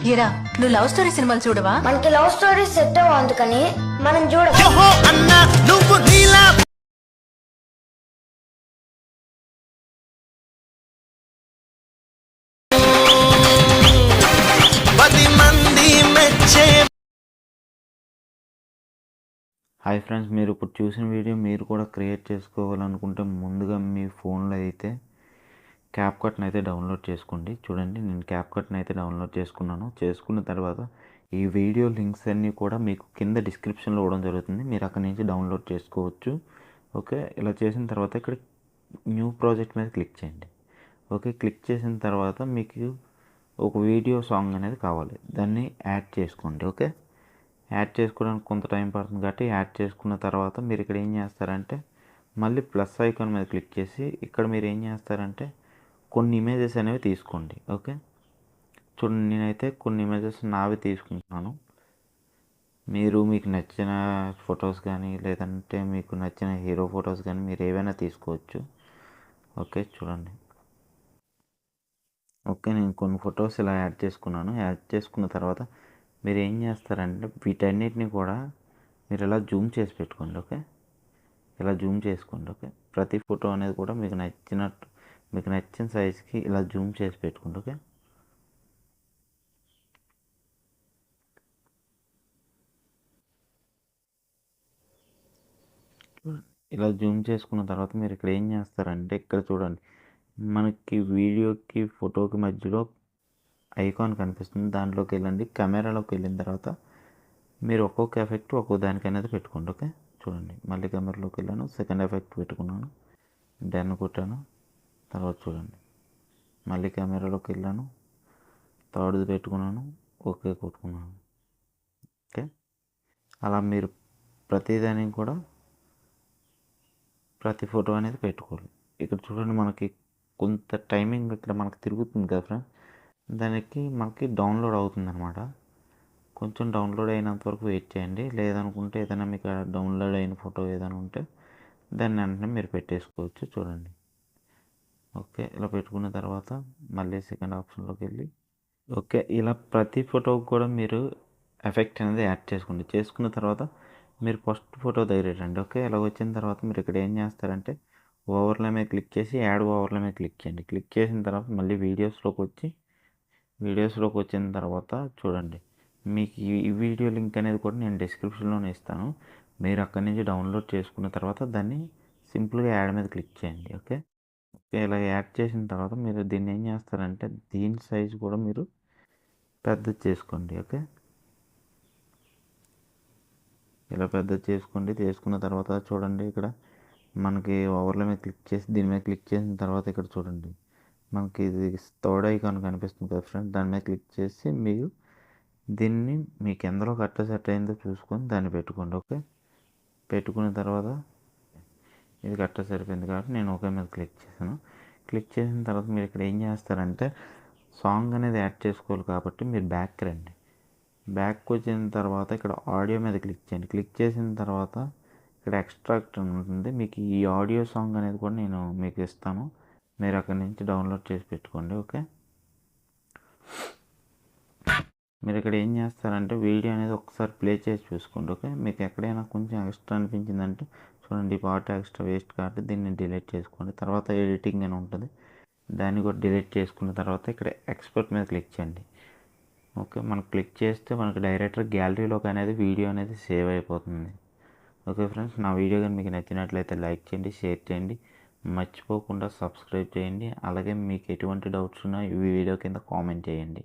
ఏరా నువ్వు love story సినిమాలు చూడవా? మనకి లవ్ స్టోరీ సెట్ అవ్వ అందుకని మనం చూడ హాయ్ ఫ్రెండ్స్, మీరు ఇప్పుడు చూసిన వీడియో మీరు కూడా క్రియేట్ చేసుకోవాలనుకుంటే ముందుగా మీ ఫోన్లో అయితే క్యాప్కట్ని అయితే డౌన్లోడ్ చేసుకోండి. చూడండి, నేను క్యాప్కట్ని అయితే డౌన్లోడ్ చేసుకున్నాను. చేసుకున్న తర్వాత ఈ వీడియో లింక్స్ అన్నీ కూడా మీకు కింద డిస్క్రిప్షన్లో ఇవ్వడం జరుగుతుంది. మీరు అక్కడి నుంచి డౌన్లోడ్ చేసుకోవచ్చు. ఓకే, ఇలా చేసిన తర్వాత ఇక్కడ న్యూ ప్రాజెక్ట్ మీద క్లిక్ చేయండి. ఓకే, క్లిక్ చేసిన తర్వాత మీకు ఒక వీడియో సాంగ్ అనేది కావాలి, దాన్ని యాడ్ చేసుకోండి. ఓకే, యాడ్ చేసుకోవడానికి కొంత టైం పడుతుంది కాబట్టి యాడ్ చేసుకున్న తర్వాత మీరు ఇక్కడ ఏం చేస్తారంటే మళ్ళీ ప్లస్ ఐకాన్ మీద క్లిక్ చేసి ఇక్కడ మీరు ఏం చేస్తారంటే కొన్ని ఇమేజెస్ అనేవి తీసుకోండి. ఓకే, చూడండి, నేనైతే కొన్ని ఇమేజెస్ నావి తీసుకుంటున్నాను. మీకు నచ్చిన ఫొటోస్ కానీ లేదంటే మీకు నచ్చిన హీరో ఫొటోస్ కానీ మీరు ఏవైనా తీసుకోవచ్చు. ఓకే, చూడండి. ఓకే, నేను కొన్ని ఫొటోస్ ఇలా యాడ్ చేసుకున్నాను. యాడ్ చేసుకున్న తర్వాత మీరు ఏం చేస్తారంటే వీటన్నిటిని కూడా మీరు ఇలా జూమ్ చేసి పెట్టుకోండి. ఓకే, ఇలా జూమ్ చేసుకోండి. ఓకే, ప్రతి ఫోటో అనేది కూడా మీకు నచ్చిన సైజ్కి ఇలా జూమ్ చేసి పెట్టుకోండి. ఓకే, ఇలా జూమ్ చేసుకున్న తర్వాత మీరు ఇక్కడ ఏం చేస్తారంటే ఇక్కడ చూడండి, మనకి వీడియోకి ఫోటోకి మధ్యలో ఐకాన్ కనిపిస్తుంది, దాంట్లోకి వెళ్ళండి. కెమెరాలోకి వెళ్ళిన తర్వాత మీరు ఒక్కొక్క ఎఫెక్ట్ ఒక్కో దానికి అనేది పెట్టుకోండి. ఓకే, చూడండి, మళ్ళీ కెమెరాలోకి వెళ్ళాను, సెకండ్ ఎఫెక్ట్ పెట్టుకున్నాను, డన్ కొట్టాను. తర్వాత చూడండి, మళ్ళీ కెమెరాలోకి వెళ్ళాను, థర్డ్ది పెట్టుకున్నాను, ఓకే కొట్టుకున్నాను. ఓకే, అలా మీరు ప్రతిదానికి కూడా ప్రతి ఫోటో అనేది పెట్టుకోవాలి. ఇక్కడ చూడండి, మనకి కొంత టైమింగ్ ఇక్కడ మనకు తిరుగుతుంది కదా ఫ్రెండ్స్, దానికి మనకి డౌన్లోడ్ అవుతుంది అనమాట. కొంచెం డౌన్లోడ్ అయినంత వరకు వెయిట్ చేయండి. లేదనుకుంటే ఏదైనా మీకు డౌన్లోడ్ అయిన ఫోటో ఏదైనా ఉంటే దాన్ని వెంటనే మీరు పెట్టేసుకోవచ్చు. చూడండి, ఓకే, ఇలా పెట్టుకున్న తర్వాత మళ్ళీ సెకండ్ ఆప్షన్లోకి వెళ్ళి ఓకే, ఇలా ప్రతి ఫోటోకి కూడా మీరు ఎఫెక్ట్ అనేది యాడ్ చేసుకోండి. చేసుకున్న తర్వాత మీరు ఫస్ట్ ఫోటో దగ్గర రండి. ఓకే, ఇలా వచ్చిన తర్వాత మీరు ఇక్కడ ఏం చేస్తారంటే ఓవర్లే మీద క్లిక్ చేసి యాడ్ ఓవర్లే మీద క్లిక్ చేయండి. క్లిక్ చేసిన తర్వాత మళ్ళీ వీడియోస్లోకి వచ్చిన తర్వాత చూడండి, మీకు ఈ వీడియో లింక్ అనేది కూడా నేను డిస్క్రిప్షన్లోనే ఇస్తాను. మీరు అక్కడి నుంచి డౌన్లోడ్ చేసుకున్న తర్వాత దాన్ని సింపుల్గా యాడ్ మీద క్లిక్ చేయండి. ఓకే, ఇలా యాడ్ చేసిన తర్వాత మీరు దీన్ని ఏం చేస్తారంటే దీని సైజు కూడా మీరు పెద్దది చేసుకోండి. ఓకే, ఇలా పెద్దది చేసుకోండి. చేసుకున్న తర్వాత చూడండి, ఇక్కడ మనకి ఓవర్ల మీద క్లిక్ చేసి దీని మీద క్లిక్ చేసిన తర్వాత ఇక్కడ చూడండి, మనకి ఇది థర్డ్ ఐకాన్ కనిపిస్తుంది కదా ఫ్రెండ్స్, దాని మీద క్లిక్ చేసి మీరు దీన్ని మీకు ఎందులో కరెక్ట్ సెట్ అయిందో చూసుకొని దాన్ని పెట్టుకోండి. ఓకే, పెట్టుకున్న తర్వాత ఇది కరెక్ట్ సరిపోయింది కాబట్టి నేను ఓకే మీద క్లిక్ చేశాను. క్లిక్ చేసిన తర్వాత మీరు ఇక్కడ ఏం చేస్తారంటే సాంగ్ అనేది యాడ్ చేసుకోవాలి కాబట్టి మీరు బ్యాక్ రండి. బ్యాక్ వచ్చిన తర్వాత ఇక్కడ ఆడియో మీద క్లిక్ చేయండి. క్లిక్ చేసిన తర్వాత ఇక్కడ ఎక్స్ట్రాక్ట్ అని ఉంటుంది. మీకు ఈ ఆడియో సాంగ్ అనేది కూడా నేను మీకు ఇస్తాను, మీరు అక్కడి నుంచి డౌన్లోడ్ చేసి పెట్టుకోండి. ఓకే, మీరు ఇక్కడ ఏం చేస్తారంటే వీడియో అనేది ఒకసారి ప్లే చేసి చూసుకోండి. ఓకే, మీకు ఎక్కడైనా కొంచెం ఎక్స్ట్రా అనిపించిందంటే చూడండి, ఈ పార్ట్ ఎక్స్ట్రా వేస్ట్ కాబట్టి దీన్ని డిలీట్ చేసుకోండి. తర్వాత ఎడిటింగ్ అని ఉంటుంది, దాన్ని కూడా డిలీట్ చేసుకున్న తర్వాత ఇక్కడ ఎక్స్పోర్ట్ మీద క్లిక్ చేయండి. ఓకే, మనకు క్లిక్ చేస్తే మనకు డైరెక్ట్గా గ్యాలరీలోకి అనేది వీడియో అనేది సేవ్ అయిపోతుంది. ఓకే ఫ్రెండ్స్, నా వీడియో కానీ మీకు నచ్చినట్లయితే లైక్ చేయండి, షేర్ చేయండి, మర్చిపోకుండా సబ్స్క్రైబ్ చేయండి. అలాగే మీకు ఎటువంటి డౌట్స్ ఉన్నా ఈ వీడియో కింద కామెంట్ చేయండి.